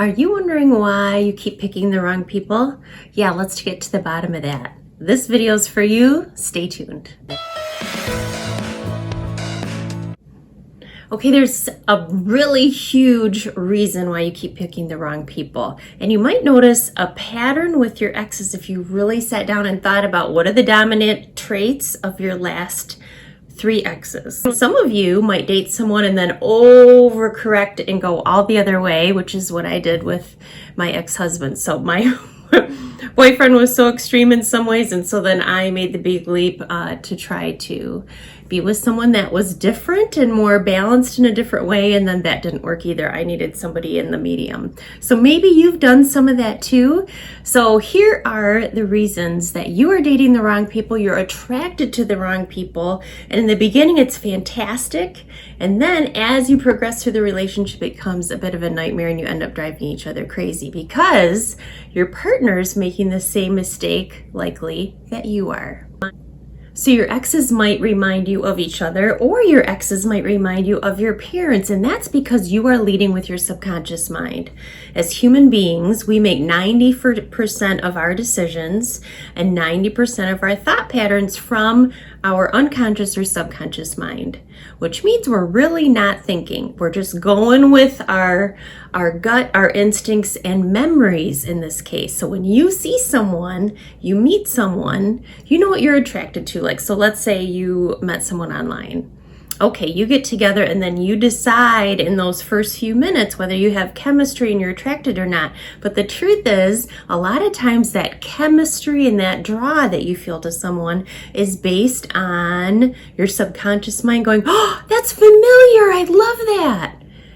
Are you wondering why you keep picking the wrong people? Yeah, let's get to the bottom of that. This video is for you. Stay tuned. Okay, there's a really huge reason why you keep picking the wrong people. And you might notice a pattern with your exes if you really sat down and thought about what are the dominant traits of your last 3 exes. Some of you might date someone and then overcorrect and go all the other way, which is what I did with my ex-husband. So my boyfriend was so extreme in some ways, and so then I made the big leap to try to be with someone that was different and more balanced in a different way, and then that didn't work either. I needed somebody in the medium. So maybe you've done some of that too. So here are the reasons that you are dating the wrong people, you're attracted to the wrong people, and in the beginning it's fantastic, and then as you progress through the relationship it becomes a bit of a nightmare and you end up driving each other crazy because your partner's making the same mistake likely that you are. So your exes might remind you of each other, or your exes might remind you of your parents, and that's because you are leading with your subconscious mind. As human beings, we make 90% of our decisions and 90% of our thought patterns from our unconscious or subconscious mind, which means we're really not thinking. We're just going with our gut, our instincts, and memories in this case. So when you see someone, you meet someone, you know what you're attracted to. Like, so let's say you met someone online. Okay, you get together and then you decide in those first few minutes whether you have chemistry and you're attracted or not. But the truth is, a lot of times that chemistry and that draw that you feel to someone is based on your subconscious mind going, oh, that's familiar, I love that.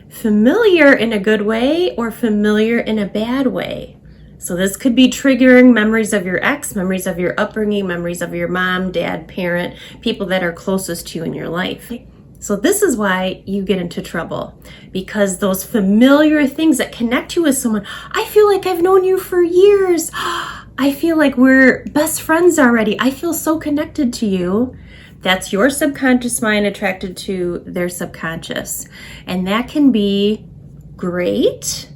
Familiar in a good way or familiar in a bad way. So this could be triggering memories of your ex, memories of your upbringing, memories of your mom, dad, parent, people that are closest to you in your life. So this is why you get into trouble, because those familiar things that connect you with someone, I feel like I've known you for years. I feel like we're best friends already. I feel so connected to you. That's your subconscious mind attracted to their subconscious. And that can be great,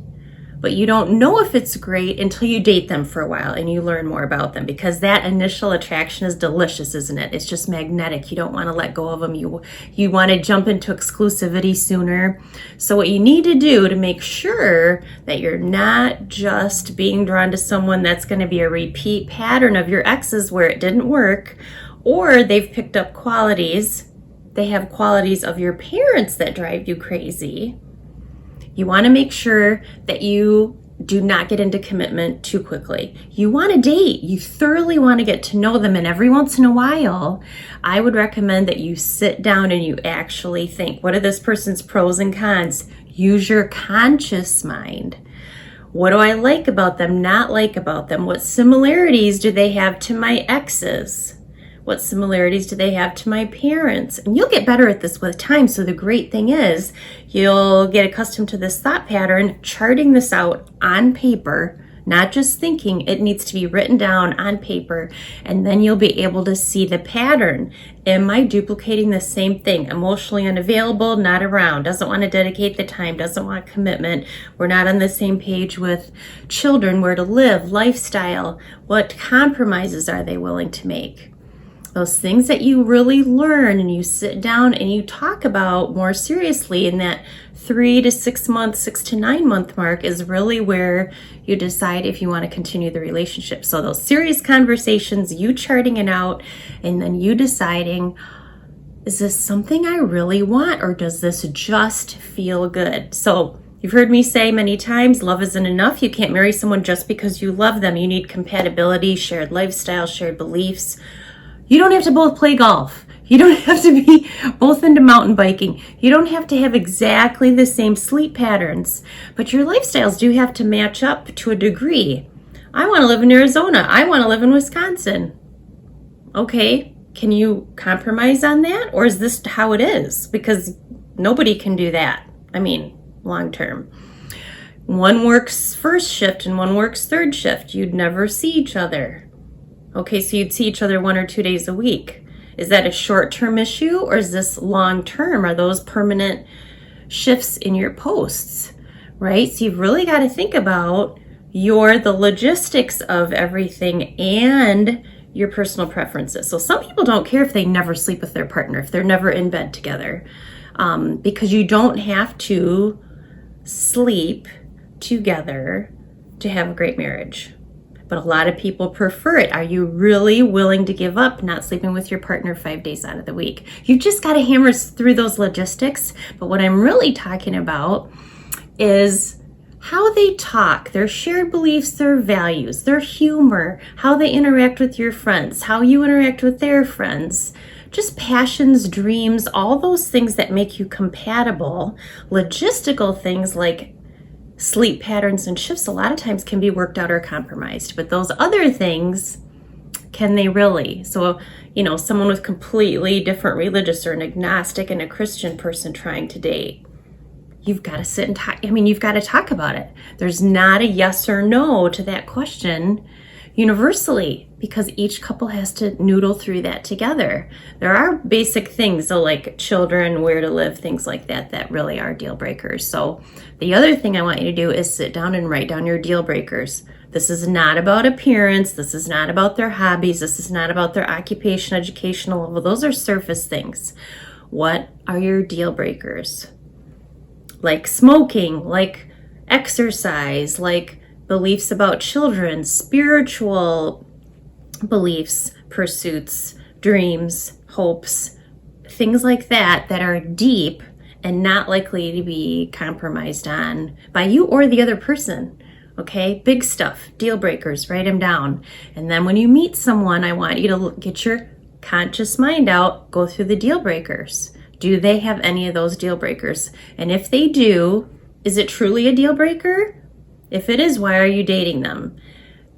but you don't know if it's great until you date them for a while and you learn more about them, because that initial attraction is delicious, isn't it? It's just magnetic. You don't want to let go of them. You want to jump into exclusivity sooner. So what you need to do to make sure that you're not just being drawn to someone that's going to be a repeat pattern of your exes where it didn't work, or they've picked up qualities. They have qualities of your parents that drive you crazy. You want to make sure that you do not get into commitment too quickly. You want to date. You thoroughly want to get to know them. And every once in a while, I would recommend that you sit down and you actually think, what are this person's pros and cons? Use your conscious mind. What do I like about them, not like about them? What similarities do they have to my exes? What similarities do they have to my parents? And you'll get better at this with time. So the great thing is you'll get accustomed to this thought pattern, charting this out on paper, not just thinking. It needs to be written down on paper. And then you'll be able to see the pattern. Am I duplicating the same thing? Emotionally unavailable, not around, doesn't want to dedicate the time, doesn't want commitment. We're not on the same page with children, where to live, lifestyle. What compromises are they willing to make? Those things that you really learn and you sit down and you talk about more seriously in that 3 to 6 month, 6 to 9 month mark is really where you decide if you want to continue the relationship. So those serious conversations, you charting it out, and then you deciding, is this something I really want, or does this just feel good? So you've heard me say many times, love isn't enough. You can't marry someone just because you love them. You need compatibility, shared lifestyle, shared beliefs. You don't have to both play golf. You don't have to be both into mountain biking. You don't have to have exactly the same sleep patterns, but your lifestyles do have to match up to a degree. I want to live in Arizona. I want to live in Wisconsin. Okay, can you compromise on that? Or is this how it is? Because nobody can do that. I mean, long term. One works first shift and one works third shift. You'd never see each other. Okay, so you'd see each other 1 or 2 days a week. Is that a short-term issue, or is this long-term? Are those permanent shifts in your posts? right? So you've really got to think about the logistics of everything and your personal preferences. So some people don't care if they never sleep with their partner, if they're never in bed together, because you don't have to sleep together to have a great marriage. But a lot of people prefer it. Are you really willing to give up not sleeping with your partner 5 days out of the week? You've just got to hammer through those logistics. But what I'm really talking about is how they talk, their shared beliefs, their values, their humor, how they interact with your friends, how you interact with their friends, just passions, dreams, all those things that make you compatible. Logistical things like sleep patterns and shifts a lot of times can be worked out or compromised, but those other things, can they really? So, someone with completely different religious or an agnostic and a Christian person trying to date, you've got to sit and talk. You've got to talk about it. There's not a yes or no to that question universally, because each couple has to noodle through that together. There are basic things, so like children, where to live, things like that really are deal breakers. So the other thing I want you to do is sit down and write down your deal breakers. This is not about appearance. This is not about their hobbies. This is not about their occupation, educational level. Those are surface things. What are your deal breakers? Like smoking, like exercise, like beliefs about children, spiritual beliefs, pursuits, dreams, hopes, things like that are deep and not likely to be compromised on by you or the other person. Okay, big stuff, deal breakers, write them down. And then when you meet someone, I want you to get your conscious mind out, go through the deal breakers. Do they have any of those deal breakers? And if they do, is it truly a deal breaker? If it is, why are you dating them?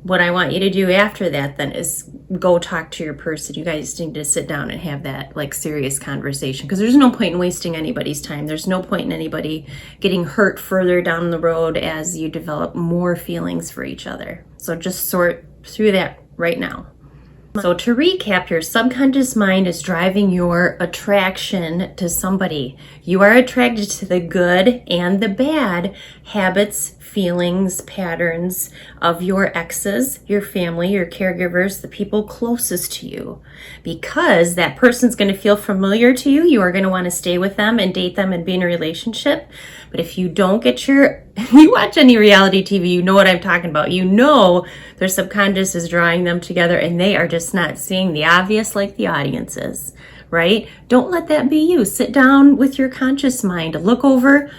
What I want you to do after that then is go talk to your person. You guys need to sit down and have that serious conversation, because there's no point in wasting anybody's time. There's no point in anybody getting hurt further down the road as you develop more feelings for each other. So just sort through that right now. So to recap, your subconscious mind is driving your attraction to somebody. You are attracted to the good and the bad habits, feelings, patterns of your exes, your family, your caregivers, the people closest to you. Because that person's going to feel familiar to you, you are going to want to stay with them and date them and be in a relationship. But if you don't get you watch any reality TV, you know what I'm talking about. You know their subconscious is drawing them together and they are just not seeing the obvious like the audience is, right? Don't let that be you. Sit down with your conscious mind. Look over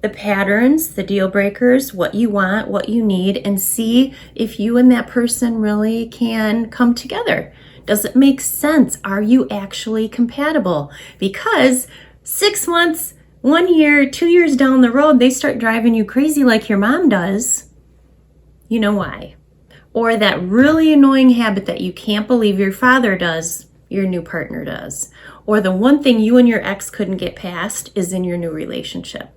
the patterns, the deal breakers, what you want, what you need, and see if you and that person really can come together. Does it make sense? Are you actually compatible? Because 6 months, 1 year, 2 years down the road, they start driving you crazy like your mom does. You know why? Or that really annoying habit that you can't believe your father does, your new partner does. Or the one thing you and your ex couldn't get past is in your new relationship.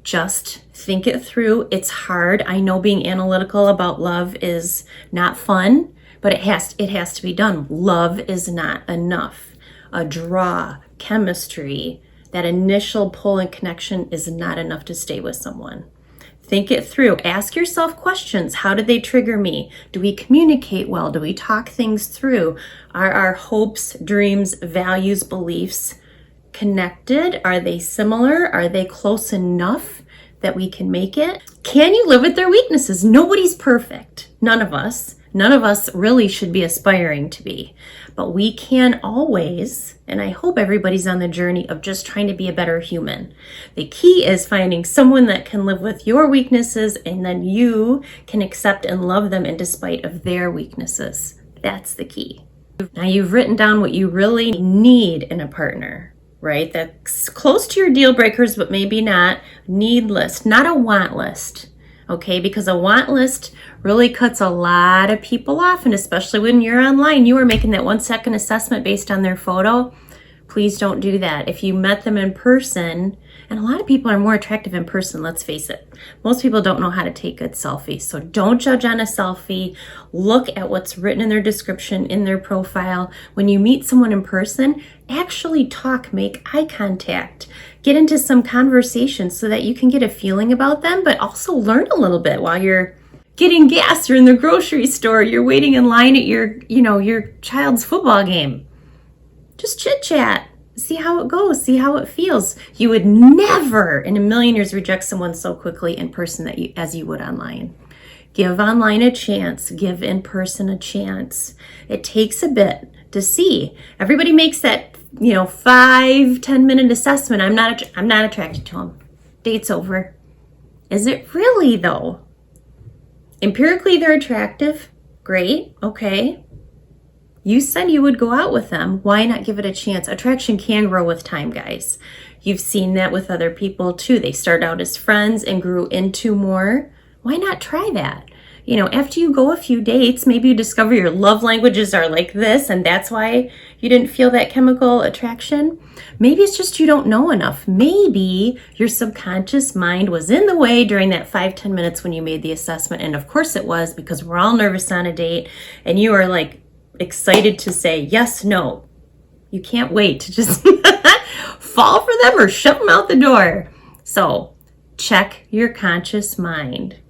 Just think it through. It's hard. I know being analytical about love is not fun, but it has to be done. Love is not enough. A draw, chemistry, that initial pull and connection is not enough to stay with someone. Think it through. Ask yourself questions. How did they trigger me? Do we communicate well? Do we talk things through? Are our hopes, dreams, values, beliefs connected? Are they similar? Are they close enough that we can make it? Can you live with their weaknesses? Nobody's perfect. None of us. None of us really should be aspiring to be. But we can always, and I hope everybody's on the journey of just trying to be a better human. The key is finding someone that can live with your weaknesses, and then you can accept and love them in despite of their weaknesses. That's the key. Now you've written down what you really need in a partner, right? That's close to your deal breakers, but maybe not. Need list, not a want list. Okay, because a want list really cuts a lot of people off, and especially when you're online, you are making that 1 second assessment based on their photo. Please don't do that. If you met them in person, and a lot of people are more attractive in person, let's face it. Most people don't know how to take good selfies, so don't judge on a selfie. Look at what's written in their description, in their profile. When you meet someone in person, actually talk, make eye contact. get into some conversation so that you can get a feeling about them, but also learn a little bit while you're getting gas, you're in the grocery store, you're waiting in line at your child's football game. Just chit chat. See how it goes. See how it feels. You would never in a million years reject someone so quickly in person as you would online. Give online a chance. Give in person a chance. It takes a bit to see. Everybody makes that 5-10 minute assessment. I'm not attracted to him. Date's over. Is it really though? Empirically, they're attractive. Great. Okay. You said you would go out with them. Why not give it a chance? Attraction can grow with time, guys. You've seen that with other people too. They start out as friends and grew into more. Why not try that? After you go a few dates, maybe you discover your love languages are like this, and that's why you didn't feel that chemical attraction. Maybe it's just you don't know enough. Maybe your subconscious mind was in the way during that 5-10 minutes when you made the assessment. And of course it was, because we're all nervous on a date and you are like excited to say yes, no. You can't wait to just fall for them or shove them out the door. So check your conscious mind.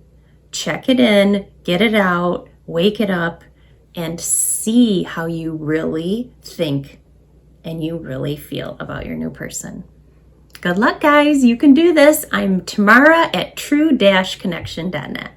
Check it in, get it out, wake it up, and see how you really think and you really feel about your new person. Good luck, guys. You can do this. I'm Tamara at true-connection.net.